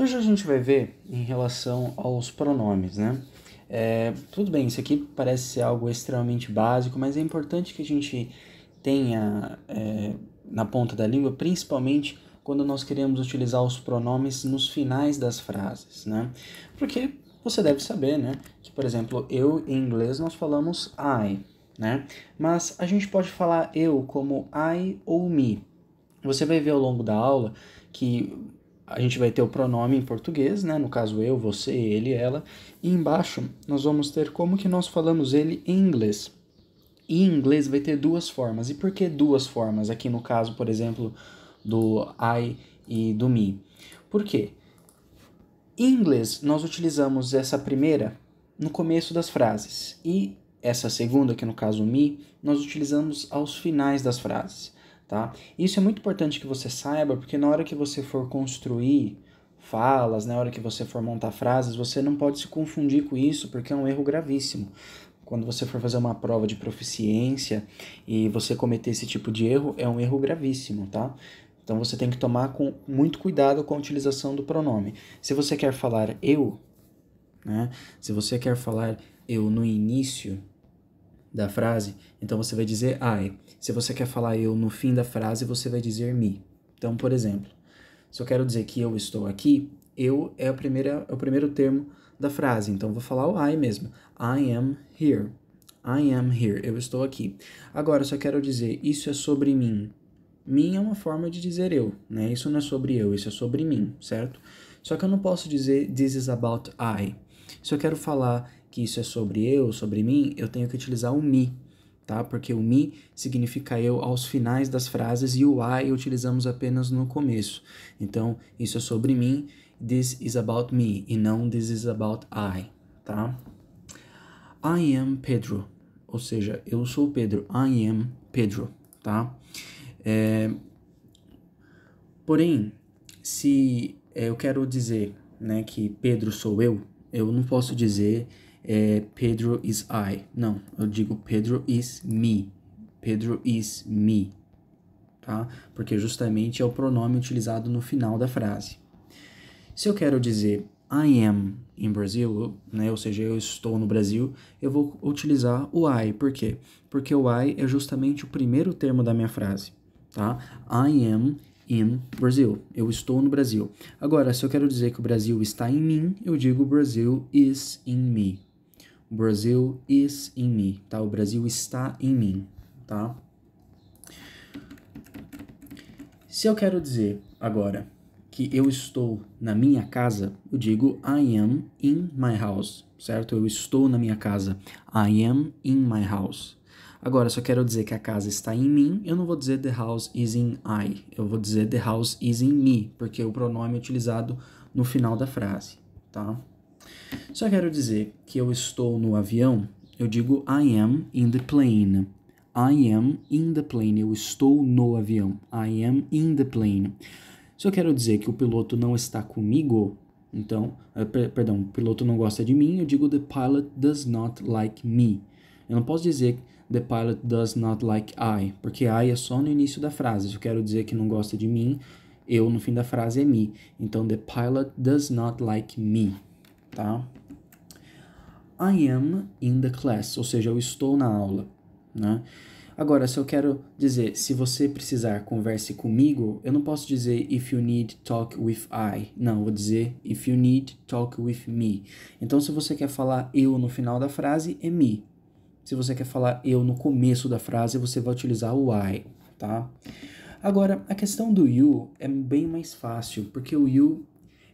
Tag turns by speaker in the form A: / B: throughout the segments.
A: Hoje a gente vai ver em relação aos pronomes, né? Tudo bem, isso aqui parece ser algo extremamente básico, mas é importante que a gente tenha na ponta da língua, principalmente quando nós queremos utilizar os pronomes nos finais das frases, né? Porque você deve saber, né, que, por exemplo, eu em inglês nós falamos I, né? Mas a gente pode falar eu como I ou me. Você vai ver ao longo da aula que a gente vai ter o pronome em português, né? No caso eu, você, ele, ela. E embaixo nós vamos ter como que nós falamos ele em inglês. E em inglês vai ter duas formas. E por que duas formas? Aqui no caso, por exemplo, do I e do me. Por quê? Em inglês nós utilizamos essa primeira no começo das frases. E essa segunda, que no caso me, nós utilizamos aos finais das frases. Tá? Isso é muito importante que você saiba, porque na hora que você for construir falas, na hora que você for montar frases, você não pode se confundir com isso, porque é um erro gravíssimo. Quando você for fazer uma prova de proficiência e você cometer esse tipo de erro, é um erro gravíssimo, tá? Então você tem que tomar muito cuidado com a utilização do pronome. Se você quer falar eu, né? Se você quer falar eu no início da frase, então você vai dizer I. Se você quer falar eu no fim da frase, você vai dizer me. Então, por exemplo, se eu quero dizer que eu estou aqui, eu é o primeiro termo da frase, então eu vou falar o I mesmo. I am here. I am here. Eu estou aqui. Agora, se eu quero dizer isso é sobre mim, mim é uma forma de dizer eu, né? Isso não é sobre eu, isso é sobre mim, certo? Só que eu não posso dizer this is about I. Se eu quero falar que isso é sobre eu, sobre mim, eu tenho que utilizar o me, tá? Porque o me significa eu aos finais das frases e o I utilizamos apenas no começo. Então, isso é sobre mim, this is about me, e não this is about I, tá? I am Pedro, ou seja, eu sou Pedro, I am Pedro, tá? Porém, se eu quero dizer, né, que Pedro sou eu não posso dizer Pedro is I. Não, eu digo Pedro is me. Pedro is me, tá? Porque justamente é o pronome utilizado no final da frase. Se eu quero dizer I am in Brazil, né, ou seja, eu estou no Brasil, eu vou utilizar o I. Por quê? Porque o I é justamente o primeiro termo da minha frase, tá? I am in Brazil. Eu estou no Brasil. Agora, se eu quero dizer que o Brasil está em mim, eu digo Brazil is in me. Brazil is in me, tá? O Brasil está em mim, tá? Se eu quero dizer agora que eu estou na minha casa, eu digo I am in my house, certo? Eu estou na minha casa. I am in my house. Agora, se eu quero dizer que a casa está em mim, eu não vou dizer the house is in I. Eu vou dizer the house is in me, porque o pronome é utilizado no final da frase, tá? Se eu quero dizer que eu estou no avião, eu digo I am in the plane. I am in the plane. Eu estou no avião. I am in the plane. Se eu quero dizer que o piloto não está comigo, então, perdão, o piloto não gosta de mim, eu digo the pilot does not like me. Eu não posso dizer the pilot does not like I, porque I é só no início da frase. Se eu quero dizer que não gosta de mim, eu no fim da frase é me. Então, the pilot does not like me, tá? I am in the class, ou seja, eu estou na aula, né? Agora, se eu quero dizer, se você precisar, converse comigo, eu não posso dizer if you need talk with I. Não, eu vou dizer if you need talk with me. Então, se você quer falar eu no final da frase, é me. Se você quer falar eu no começo da frase, você vai utilizar o I, tá? Agora, a questão do you é bem mais fácil, porque o you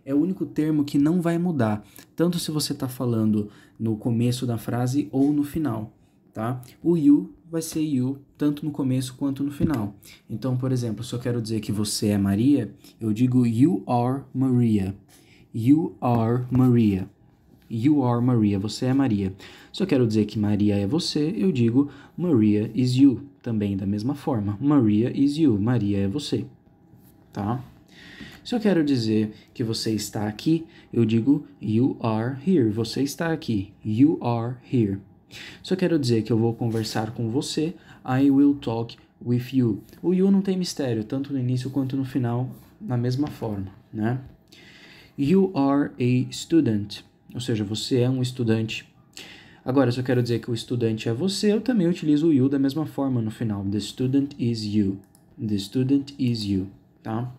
A: é o único termo que não vai mudar, tanto se você está falando no começo da frase ou no final, tá? O you vai ser you tanto no começo quanto no final. Então, por exemplo, se eu quero dizer que você é Maria, eu digo you are Maria. You are Maria. You are Maria. Você é Maria. Se eu quero dizer que Maria é você, eu digo Maria is you. Também da mesma forma. Maria is you. Maria é você. Tá? Se eu quero dizer que você está aqui, eu digo you are here. Você está aqui. You are here. Se eu quero dizer que eu vou conversar com você, I will talk with you. O you não tem mistério, tanto no início quanto no final, na mesma forma, né? You are a student, ou seja, você é um estudante. Agora, se eu quero dizer que o estudante é você, eu também utilizo o you da mesma forma no final. The student is you. The student is you, tá?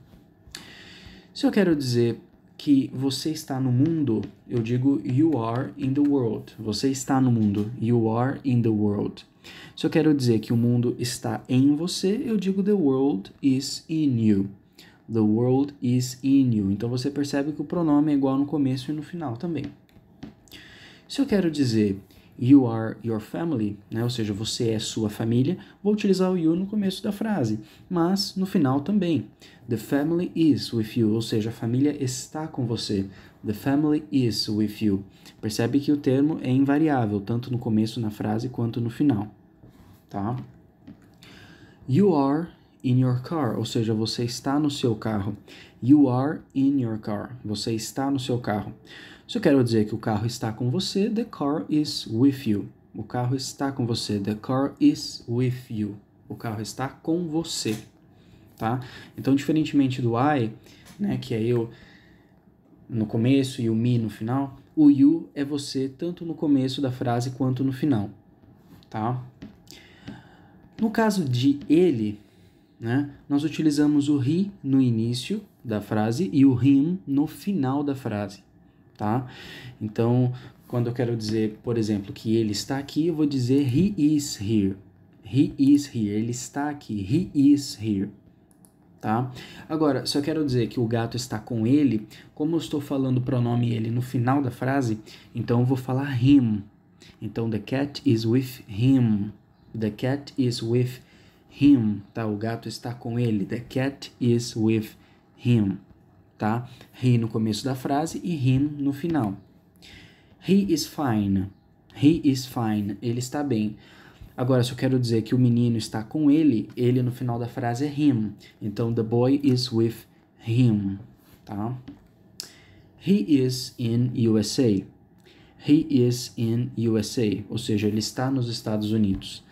A: Se eu quero dizer que você está no mundo, eu digo you are in the world. Você está no mundo. You are in the world. Se eu quero dizer que o mundo está em você, eu digo the world is in you. The world is in you. Então você percebe que o pronome é igual no começo e no final também. Se eu quero dizer you are your family, né? Ou seja, você é sua família, vou utilizar o you no começo da frase, mas no final também. The family is with you, ou seja, a família está com você. The family is with you. Percebe que o termo é invariável, tanto no começo da frase quanto no final, tá? You are in your car, ou seja, você está no seu carro. You are in your car. Você está no seu carro. Se eu quero dizer que o carro está com você, the car is with you. O carro está com você. The car is with you. O carro está com você, tá? Então, diferentemente do I, né, que é eu no começo e o me no final, o you é você tanto no começo da frase quanto no final, tá? No caso de ele, né, nós utilizamos o he no início da frase e o him no final da frase, tá? Então, quando eu quero dizer, por exemplo, que ele está aqui, eu vou dizer he is here. He is here. Ele está aqui. He is here. Tá? Agora, se eu quero dizer que o gato está com ele, como eu estou falando o pronome ele no final da frase, então eu vou falar him. Então, the cat is with him. The cat is with him. Tá? O gato está com ele. The cat is with him. Tá? He no começo da frase e him no final. He is fine. He is fine. Ele está bem. Agora, se eu quero dizer que o menino está com ele, ele no final da frase é him. Então, the boy is with him. Tá? He is in USA. He is in USA. Ou seja, ele está nos Estados Unidos.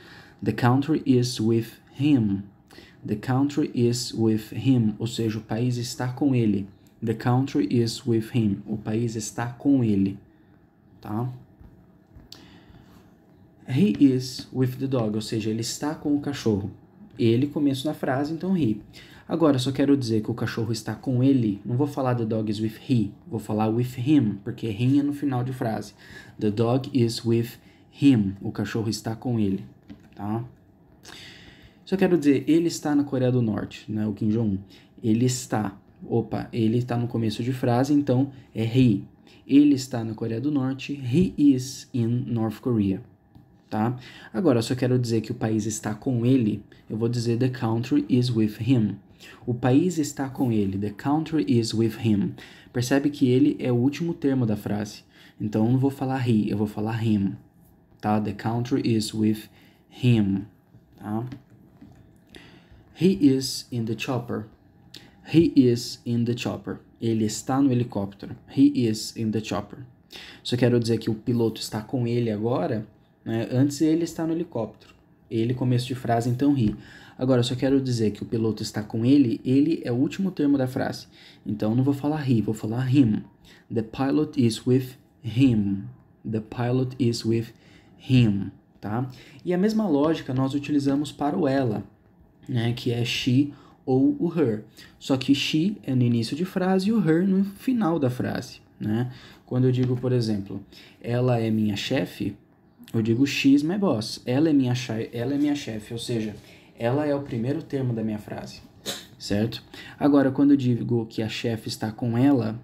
A: The country is with him. The country is with him. Ou seja, o país está com ele. The country is with him. O país está com ele. Tá? He is with the dog, ou seja, ele está com o cachorro. Ele, começo na frase, então he. Agora, se eu quero dizer que o cachorro está com ele, não vou falar the dog is with he, vou falar with him, porque him é no final de frase. The dog is with him, o cachorro está com ele, tá? Se eu quero dizer ele está na Coreia do Norte, né, o Kim Jong-un, ele está, ele está no começo de frase, então é he. Ele está na Coreia do Norte, he is in North Korea. Tá? Agora, se eu quero dizer que o país está com ele, eu vou dizer the country is with him. O país está com ele. The country is with him. Percebe que ele é o último termo da frase. Então, eu não vou falar he, eu vou falar him. Tá? The country is with him. Tá? He is in the chopper. He is in the chopper. Ele está no helicóptero. He is in the chopper. Se eu quero dizer que o piloto está com ele agora, né, antes ele está no helicóptero. Ele, começo de frase, então he. Agora, se eu quero dizer que o piloto está com ele é o último termo da frase. Então, não vou falar he, vou falar him. The pilot is with him. The pilot is with him. Tá? E a mesma lógica nós utilizamos para o ela, né, que é she ou o her. Só que she é no início de frase e o her no final da frase. Né? Quando eu digo, por exemplo, ela é minha chefe, eu digo she is my boss. Ela é minha chefe, ou seja, ela é o primeiro termo da minha frase, certo? Agora, quando eu digo que a chefe está com ela,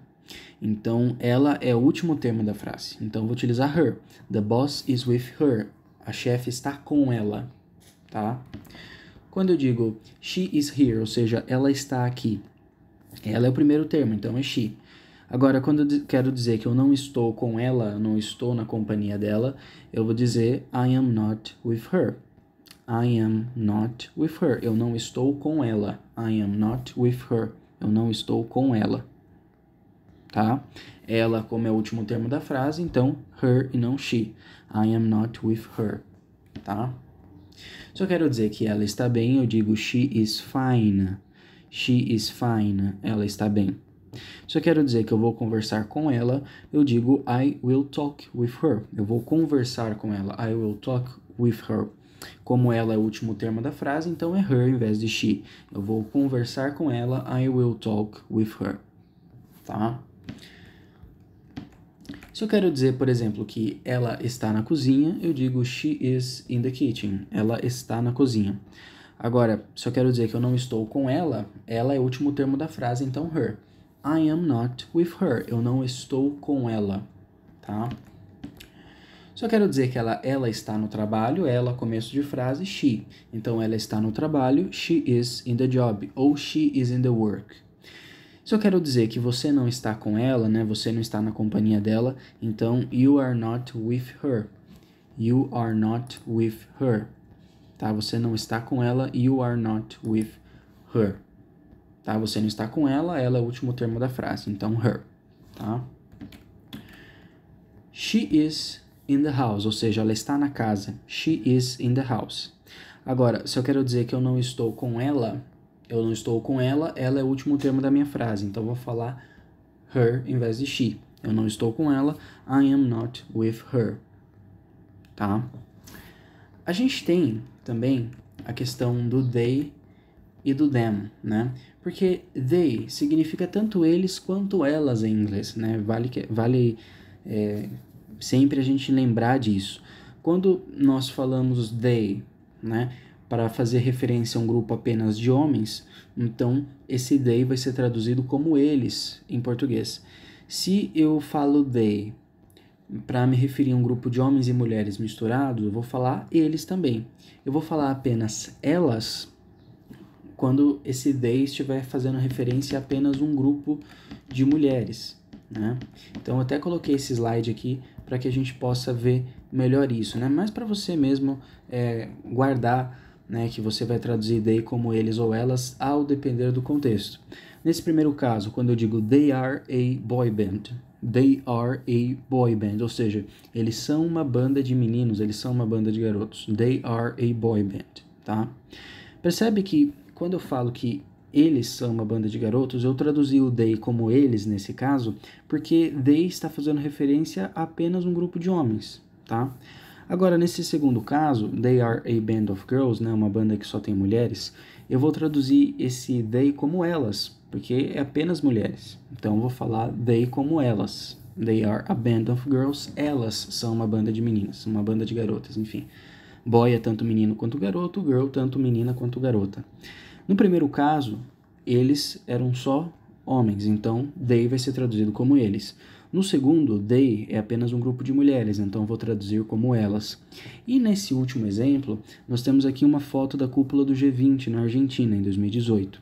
A: então ela é o último termo da frase. Então, eu vou utilizar her. The boss is with her. A chefe está com ela, tá? Quando eu digo she is here, ou seja, ela está aqui, ela é o primeiro termo, então é she. Agora, quando eu quero dizer que eu não estou com ela, não estou na companhia dela, eu vou dizer I am not with her. I am not with her. Eu não estou com ela. I am not with her. Eu não estou com ela. Tá? Ela, como é o último termo da frase, então her e não she. I am not with her. Tá? Se eu quero dizer que ela está bem, eu digo she is fine. She is fine. Ela está bem. Se eu quero dizer que eu vou conversar com ela, eu digo I will talk with her. Eu vou conversar com ela. I will talk with her. Como ela é o último termo da frase, então é her em vez de she. Eu vou conversar com ela. I will talk with her. Tá? Se eu quero dizer, por exemplo, que ela está na cozinha, eu digo she is in the kitchen. Ela está na cozinha. Agora, se eu quero dizer que eu não estou com ela, ela é o último termo da frase, então her. I am not with her. Eu não estou com ela, tá? Se eu quero dizer que ela está no trabalho, ela, começo de frase, she. Então, ela está no trabalho, she is in the job, ou she is in the work. Se eu quero dizer que você não está com ela, né? Você não está na companhia dela, então, you are not with her. You are not with her. Tá? Você não está com ela, you are not with her. Tá? Você não está com ela, ela é o último termo da frase, então her, tá? She is in the house, ou seja, ela está na casa. She is in the house. Agora, se eu quero dizer que eu não estou com ela, ela é o último termo da minha frase, então eu vou falar her em vez de she. Eu não estou com ela, I am not with her, tá? A gente tem também a questão do they e do them, né? Porque they significa tanto eles quanto elas em inglês, né? Vale sempre a gente lembrar disso. Quando nós falamos they, né, para fazer referência a um grupo apenas de homens, então esse they vai ser traduzido como eles em português. Se eu falo they para me referir a um grupo de homens e mulheres misturados, eu vou falar eles também. Eu vou falar apenas elas quando esse they estiver fazendo referência a apenas um grupo de mulheres, né? Então eu até coloquei esse slide aqui para que a gente possa ver melhor isso, né? Mas para você mesmo guardar, né, que você vai traduzir they como eles ou elas ao depender do contexto. Nesse primeiro caso, quando eu digo they are a boy band, they are a boy band, ou seja, eles são uma banda de meninos, eles são uma banda de garotos. They are a boy band, tá? Percebe que quando eu falo que eles são uma banda de garotos, eu traduzi o they como eles nesse caso, porque they está fazendo referência a apenas um grupo de homens, tá? Agora, nesse segundo caso, they are a band of girls, né, uma banda que só tem mulheres, eu vou traduzir esse they como elas, porque é apenas mulheres. Então, eu vou falar they como elas. They are a band of girls, elas são uma banda de meninas, uma banda de garotas, enfim. Boy é tanto menino quanto garoto, girl tanto menina quanto garota. No primeiro caso, eles eram só homens, então they vai ser traduzido como eles. No segundo, they é apenas um grupo de mulheres, então eu vou traduzir como elas. E nesse último exemplo, nós temos aqui uma foto da cúpula do G20 na Argentina, em 2018.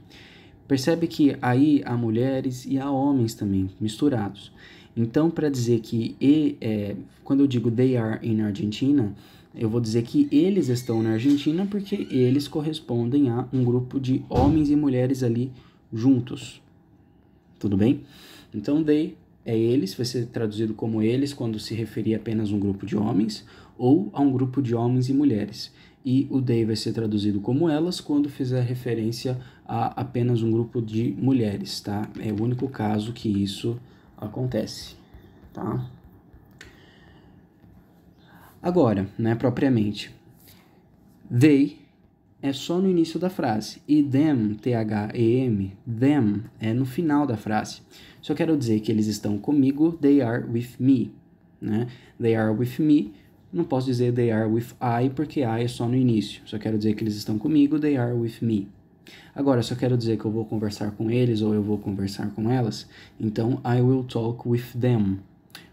A: Percebe que aí há mulheres e há homens também, misturados. Então, para dizer que quando eu digo they are in Argentina, eu vou dizer que eles estão na Argentina porque eles correspondem a um grupo de homens e mulheres ali juntos. Tudo bem? Então, they é eles, vai ser traduzido como eles quando se referir a apenas um grupo de homens ou a um grupo de homens e mulheres. E o they vai ser traduzido como elas quando fizer referência a apenas um grupo de mulheres, tá? É o único caso que isso acontece, tá? Agora, né, propriamente, they é só no início da frase e them, T-H-E-M, them é no final da frase. Se eu quero dizer que eles estão comigo, they are with me, né? They are with me, não posso dizer they are with I porque I é só no início. Se eu quero dizer que eles estão comigo, they are with me. Agora, se eu quero dizer que eu vou conversar com eles ou eu vou conversar com elas, então I will talk with them.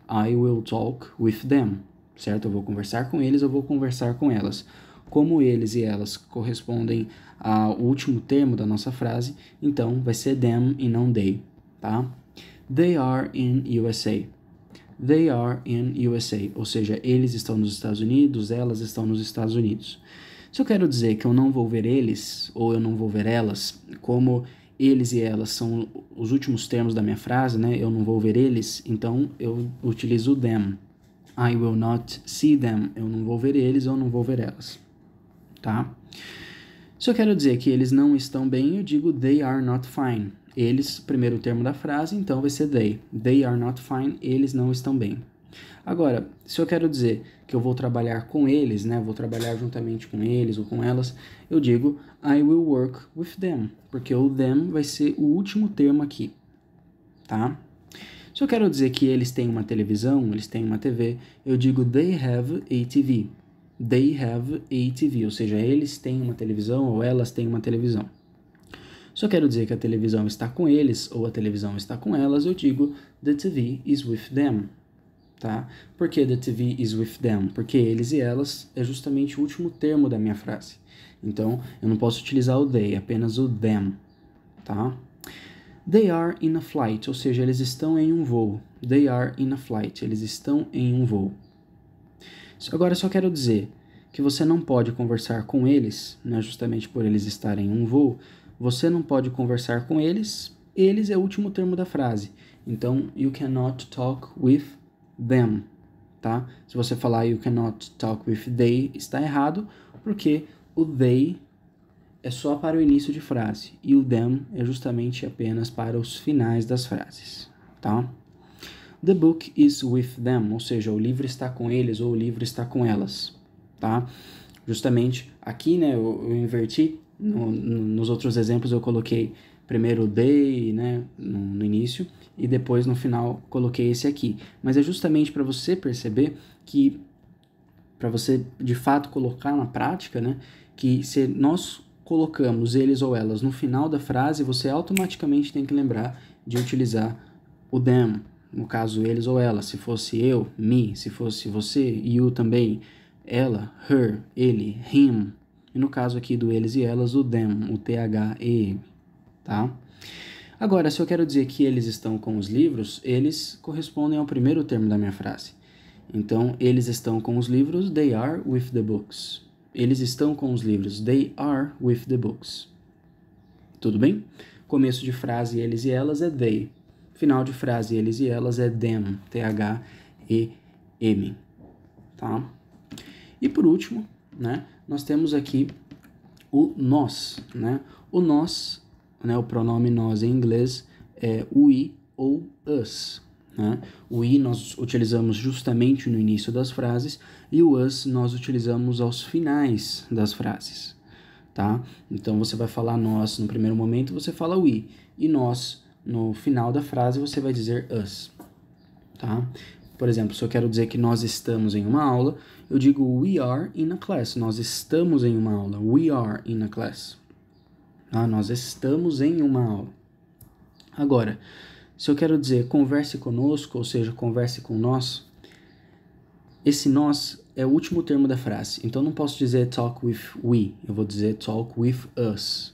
A: I will talk with them. Certo? Eu vou conversar com eles, eu vou conversar com elas. Como eles e elas correspondem ao último termo da nossa frase, então vai ser them e não they, tá? They are in USA. They are in USA, ou seja, eles estão nos Estados Unidos, elas estão nos Estados Unidos. Se eu quero dizer que eu não vou ver eles ou eu não vou ver elas, como eles e elas são os últimos termos da minha frase, né? Eu não vou ver eles, então eu utilizo them. I will not see them. Eu não vou ver eles ou não vou ver elas. Tá? Se eu quero dizer que eles não estão bem, eu digo they are not fine. Eles, primeiro termo da frase, então vai ser they. They are not fine, eles não estão bem. Agora, se eu quero dizer que eu vou trabalhar com eles, né, vou trabalhar juntamente com eles ou com elas, eu digo I will work with them, porque o them vai ser o último termo aqui, tá? Se eu quero dizer que eles têm uma televisão, eles têm uma TV, eu digo they have a TV. They have a TV, ou seja, eles têm uma televisão ou elas têm uma televisão. Se eu quero dizer que a televisão está com eles ou a televisão está com elas, eu digo the TV is with them. Tá? Por que the TV is with them? Porque eles e elas é justamente o último termo da minha frase. Então, eu não posso utilizar o they, apenas o them, tá? They are in a flight, ou seja, eles estão em um voo. They are in a flight, eles estão em um voo. Agora, se eu quero dizer que você não pode conversar com eles, né, justamente por eles estarem em um voo, você não pode conversar com eles, eles é o último termo da frase. Então, you cannot talk with them, tá? Se você falar you cannot talk with they, está errado, porque o they é só para o início de frase e o them é justamente apenas para os finais das frases, tá? The book is with them, ou seja, o livro está com eles ou o livro está com elas, tá? Justamente aqui, né, eu inverti, nos outros exemplos eu coloquei primeiro they, né, no início, e depois no final coloquei esse aqui. Mas é justamente para você perceber que, para você de fato colocar na prática, né, que se nós colocamos eles ou elas no final da frase, você automaticamente tem que lembrar de utilizar o them, no caso eles ou elas. Se fosse eu, me, se fosse você, you também, ela, her, ele, him. E no caso aqui do eles e elas, o them, o THE, tá? Agora, se eu quero dizer que eles estão com os livros, eles correspondem ao primeiro termo da minha frase. Então, eles estão com os livros, they are with the books. Eles estão com os livros, they are with the books. Tudo bem? Começo de frase eles e elas é they. Final de frase eles e elas é them, T-H-E-M, tá? E por último, né, nós temos aqui o nós, né? O nós, né, o pronome nós em inglês é we ou us, né? O we nós utilizamos justamente no início das frases e o us nós utilizamos aos finais das frases, tá? Então você vai falar nós no primeiro momento, você fala we, e nós no final da frase você vai dizer us, tá? Por exemplo, se eu quero dizer que nós estamos em uma aula, eu digo we are in a class. Nós estamos em uma aula. We are in a class. Ah, nós estamos em uma aula. Agora, se eu quero dizer converse conosco, ou seja, converse com nós, esse nós é o último termo da frase. Então, não posso dizer talk with we. Eu vou dizer talk with us,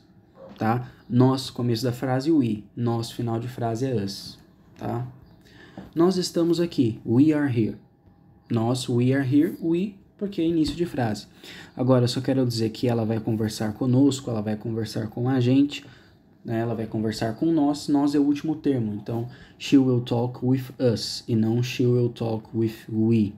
A: tá? Nós, começo da frase, we. Nós, final de frase, é us, tá? Nós estamos aqui. We are here. Nós, we are here. We, porque é início de frase. Agora, se eu quero dizer que ela vai conversar conosco, ela vai conversar com a gente, né? Ela vai conversar com nós. Nós é o último termo. Então, she will talk with us e não she will talk with we,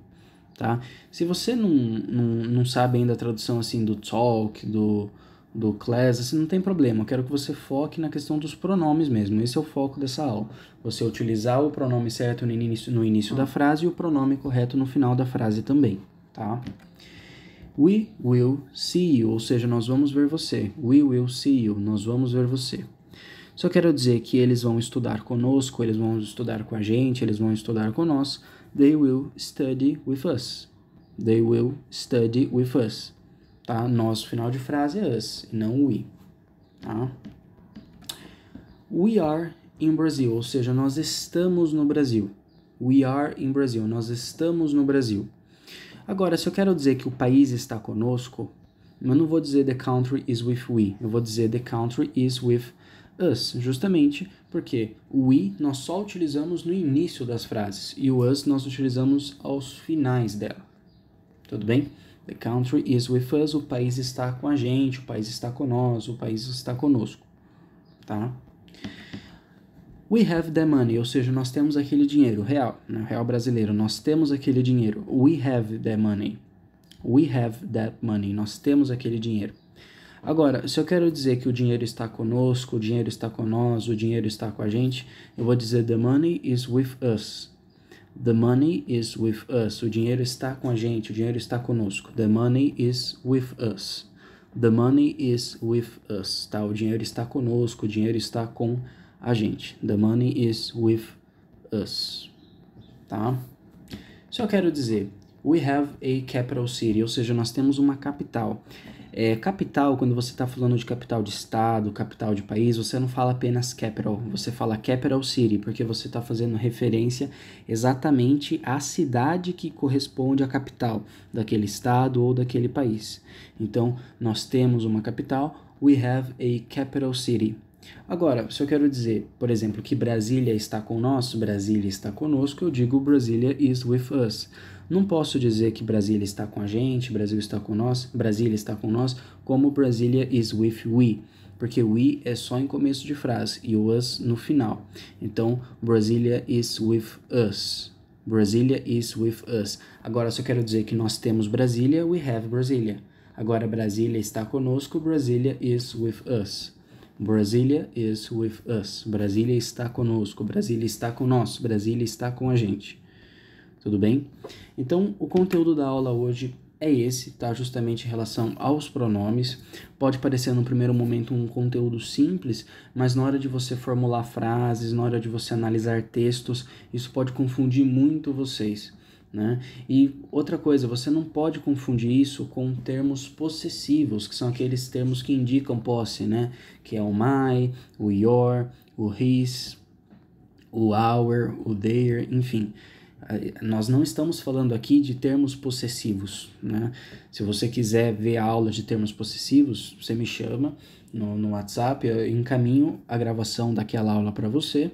A: tá? Se você não sabe ainda a tradução assim do talk, do class, assim, não tem problema. Eu quero que você foque na questão dos pronomes mesmo. Esse é o foco dessa aula. Você utilizar o pronome certo no início da frase e o pronome correto no final da frase também, tá? We will see you, ou seja, nós vamos ver você. We will see you, nós vamos ver você. Se eu quero dizer que eles vão estudar conosco, eles vão estudar com a gente, eles vão estudar com nós, they will study with us. They will study with us. Tá? Nosso final de frase é us, e não we. Tá? We are in Brazil, ou seja, nós estamos no Brasil. We are in Brazil, nós estamos no Brasil. Agora, se eu quero dizer que o país está conosco, eu não vou dizer the country is with we, eu vou dizer the country is with us, justamente porque o we nós só utilizamos no início das frases e o us nós utilizamos aos finais dela. Tudo bem? The country is with us, o país está com a gente, o país está conosco, o país está conosco, tá? We have the money, ou seja, nós temos aquele dinheiro, real, né? Real brasileiro, nós temos aquele dinheiro. We have the money. We have that money, nós temos aquele dinheiro. Agora, se eu quero dizer que o dinheiro está conosco, o dinheiro está com nós, o dinheiro está com a gente, eu vou dizer the money is with us. The money is with us. O dinheiro está com a gente, o dinheiro está conosco. The money is with us. The money is with us, tá? O dinheiro está conosco, o dinheiro está com a gente. The money is with us, tá? Se eu quero dizer, we have a capital city, ou seja, nós temos uma capital. Capital, quando você está falando de capital de estado, capital de país, você não fala apenas capital, você fala capital city, porque você está fazendo referência exatamente à cidade que corresponde à capital daquele estado ou daquele país. Então, nós temos uma capital, we have a capital city. Agora, se eu quero dizer, por exemplo, que Brasília está com nós, Brasília está conosco, eu digo Brasília is with us. Não posso dizer que Brasília está com a gente, Brasil está com nós, Brasília está com nós, como Brasília is with we, porque we é só em começo de frase e o us no final. Então, Brasília is with us. Brasília is with us. Agora, se eu quero dizer que nós temos Brasília, we have Brasília. Agora, Brasília está conosco, Brasília is with us. Brasília is with us. Brasília está conosco, Brasília está com nós, Brasília está com a gente. Tudo bem? Então, o conteúdo da aula hoje é esse, tá? Justamente em relação aos pronomes. Pode parecer no primeiro momento um conteúdo simples, mas na hora de você formular frases, na hora de você analisar textos, isso pode confundir muito vocês, né? E outra coisa, você não pode confundir isso com termos possessivos, que são aqueles termos que indicam posse, né? Que é o my, o your, o his, o our, o their, enfim. Nós não estamos falando aqui de termos possessivos, né? Se você quiser ver a aula de termos possessivos, você me chama no WhatsApp, eu encaminho a gravação daquela aula para você,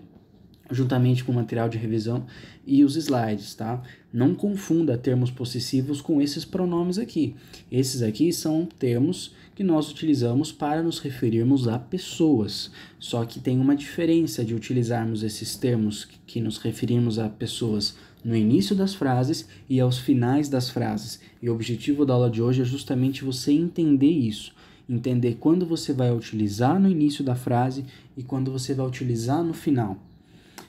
A: juntamente com o material de revisão e os slides, tá? Não confunda termos possessivos com esses pronomes aqui. Esses aqui são termos que nós utilizamos para nos referirmos a pessoas. Só que tem uma diferença de utilizarmos esses termos que nos referimos a pessoas no início das frases e aos finais das frases. E o objetivo da aula de hoje é justamente você entender isso. Entender quando você vai utilizar no início da frase e quando você vai utilizar no final.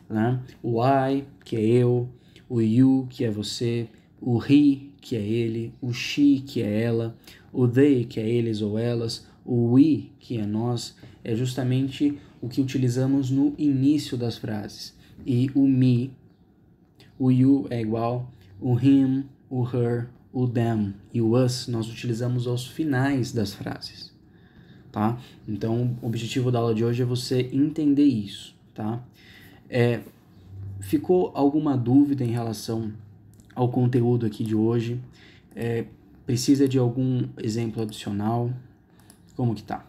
A: Né? O I, que é eu, o you, que é você, o he, que é ele, o she, que é ela, o they, que é eles ou elas, o we, que é nós, é justamente o que utilizamos no início das frases. E o me, o you é igual, o him, o her, o them e o us nós utilizamos aos finais das frases, tá? Então, o objetivo da aula de hoje é você entender isso, tá? Ficou alguma dúvida em relação ao conteúdo aqui de hoje? Precisa de algum exemplo adicional? Como que tá?